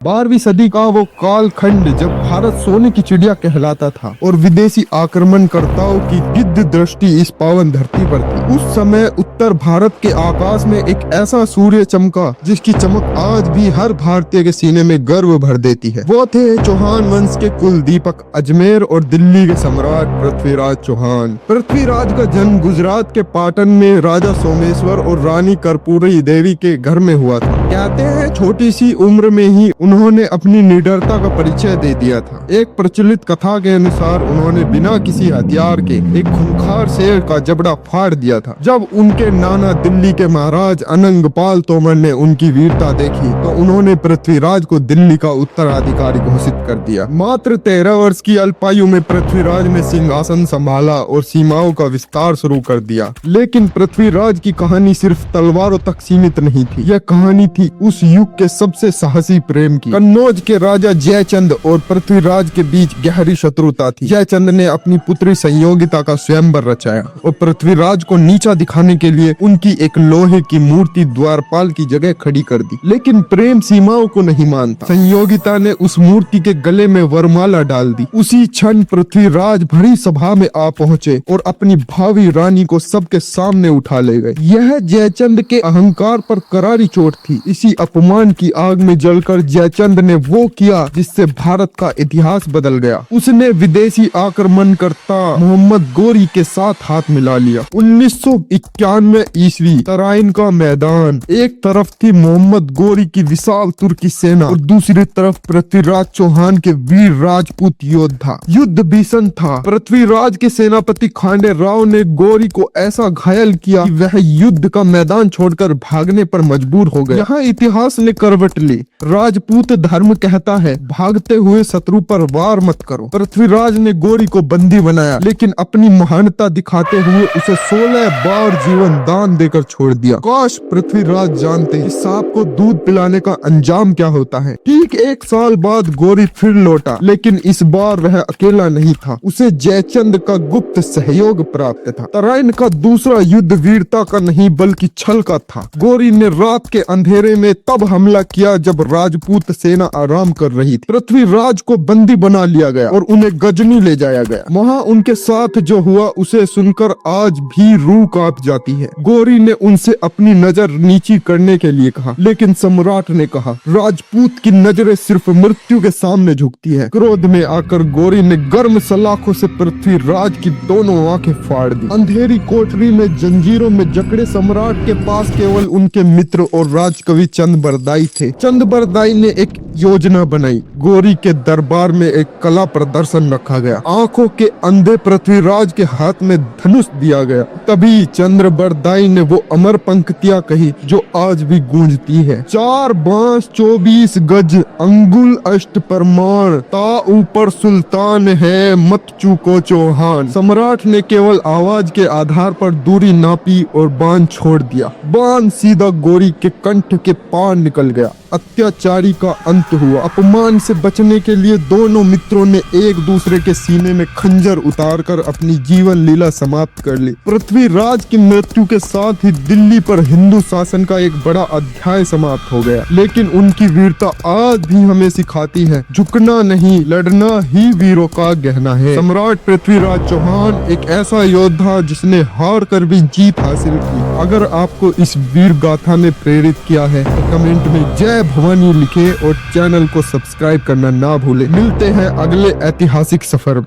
12वीं सदी का वो कालखंड जब भारत सोने की चिड़िया कहलाता था और विदेशी आक्रमणकर्ताओं की गिद्ध दृष्टि इस पावन धरती पर थी। उस समय उत्तर भारत के आकाश में एक ऐसा सूर्य चमका जिसकी चमक आज भी हर भारतीय के सीने में गर्व भर देती है। वो थे चौहान वंश के कुल दीपक, अजमेर और दिल्ली के सम्राट पृथ्वीराज चौहान। पृथ्वीराज का जन्म गुजरात के पाटन में राजा सोमेश्वर और रानी कर्पूरी देवी के घर में हुआ था। कहते हैं छोटी सी उम्र में ही उन्होंने अपनी निडरता का परिचय दे दिया था। एक प्रचलित कथा के अनुसार उन्होंने बिना किसी हथियार के एक खूंखार शेर का जबड़ा फाड़ दिया था। जब उनके नाना दिल्ली के महाराज अनंगपाल तोमर ने उनकी वीरता देखी तो उन्होंने पृथ्वीराज को दिल्ली का उत्तराधिकारी घोषित कर दिया। मात्र 13 वर्ष की अल्पायु में पृथ्वीराज ने सिंहासन संभाला और सीमाओं का विस्तार शुरू कर दिया। लेकिन पृथ्वीराज की कहानी सिर्फ तलवारों तक सीमित नहीं थी। यह कहानी थी उस युग के सबसे साहसी प्रेम की। कन्नौज के राजा जयचंद और पृथ्वीराज के बीच गहरी शत्रुता थी। जयचंद ने अपनी पुत्री संयोगिता का स्वयंवर रचाया और पृथ्वीराज को नीचा दिखाने के लिए उनकी एक लोहे की मूर्ति द्वारपाल की जगह खड़ी कर दी। लेकिन प्रेम सीमाओं को नहीं मानता। संयोगिता ने उस मूर्ति के गले में वरमाला डाल दी। उसी क्षण पृथ्वीराज भरी सभा में आ पहुँचे और अपनी भावी रानी को सबके सामने उठा ले गए। यह जयचंद के अहंकार पर करारी चोट थी। इसी अपमान की आग में जलकर जयचंद ने वो किया जिससे भारत का इतिहास बदल गया। उसने विदेशी आक्रमणकर्ता मोहम्मद गोरी के साथ हाथ मिला लिया। 1991 ईस्वी तराइन का मैदान। एक तरफ थी मोहम्मद गोरी की विशाल तुर्की सेना और दूसरी तरफ पृथ्वीराज चौहान के वीर राजपूत योद्धा। युद्ध भीषण था। पृथ्वीराज के सेनापति खांडे राव ने गोरी को ऐसा घायल किया कि वह युद्ध का मैदान छोड़कर भागने पर मजबूर हो गए। यहाँ इतिहास ने करवट ली। राजपूत धर्म कहता है भागते हुए शत्रु पर वार मत करो। पृथ्वीराज ने गोरी को बंदी बनाया लेकिन अपनी महानता दिखाते हुए उसे 16 बार जीवन दान देकर छोड़ दिया। काश पृथ्वीराज जानते कि सांप को दूध पिलाने का अंजाम क्या होता है। ठीक 1 साल बाद गोरी फिर लौटा, लेकिन इस बार वह अकेला नहीं था। उसे जयचंद का गुप्त सहयोग प्राप्त था। तराइन का दूसरा युद्ध वीरता का नहीं बल्कि छल का था। गोरी ने रात के अंधेरे में तब हमला किया जब राजपूत सेना आराम कर रही थी। पृथ्वीराज को बंदी बना लिया गया और उन्हें गजनी ले जाया गया। वहाँ उनके साथ जो हुआ उसे सुनकर आज भी रूह कांप जाती है। गोरी ने उनसे अपनी नजर नीची करने के लिए कहा, लेकिन सम्राट ने कहा राजपूत की नजरें सिर्फ मृत्यु के सामने झुकती है। क्रोध में आकर गोरी ने गर्म सलाखों से पृथ्वीराज की दोनों आंखें फाड़ दी। अंधेरी कोठरी में जंजीरों में जकड़े सम्राट के पास केवल उनके मित्र और राजकवि चंद बरदाई थे। चंद बरदाई ने एक योजना बनाई। गोरी के दरबार में एक कला प्रदर्शन रखा गया। आंखों के अंधे पृथ्वीराज के हाथ में धनुष दिया गया। तभी चंद्र बरदाई ने वो अमर पंक्तियां कही जो आज भी गूंजती है। 4 बांस 24 गज अंगुल अष्ट परमाण, ता ऊपर सुल्तान है मत चूको चौहान। सम्राट ने केवल आवाज के आधार पर दूरी नापी और बाण छोड़ दिया। बाण सीधा गोरी के कंठ के पार निकल गया। अत्याचारी का अंत हुआ। अपमान से बचने के लिए दोनों मित्रों ने एक दूसरे के सीने में खंजर उतारकर अपनी जीवन लीला समाप्त कर ली। पृथ्वीराज की मृत्यु के साथ ही दिल्ली पर हिंदू शासन का एक बड़ा अध्याय समाप्त हो गया। लेकिन उनकी वीरता आज भी हमें सिखाती है, झुकना नहीं लड़ना ही वीरों का गहना है। सम्राट पृथ्वीराज चौहान एक ऐसा योद्धा जिसने हार कर भी जीत हासिल की। अगर आपको इस वीर गाथा ने प्रेरित किया है तो कमेंट में जय भवानी लिखे और चैनल को सब्सक्राइब करना ना भूले। मिलते हैं अगले ऐतिहासिक सफर में।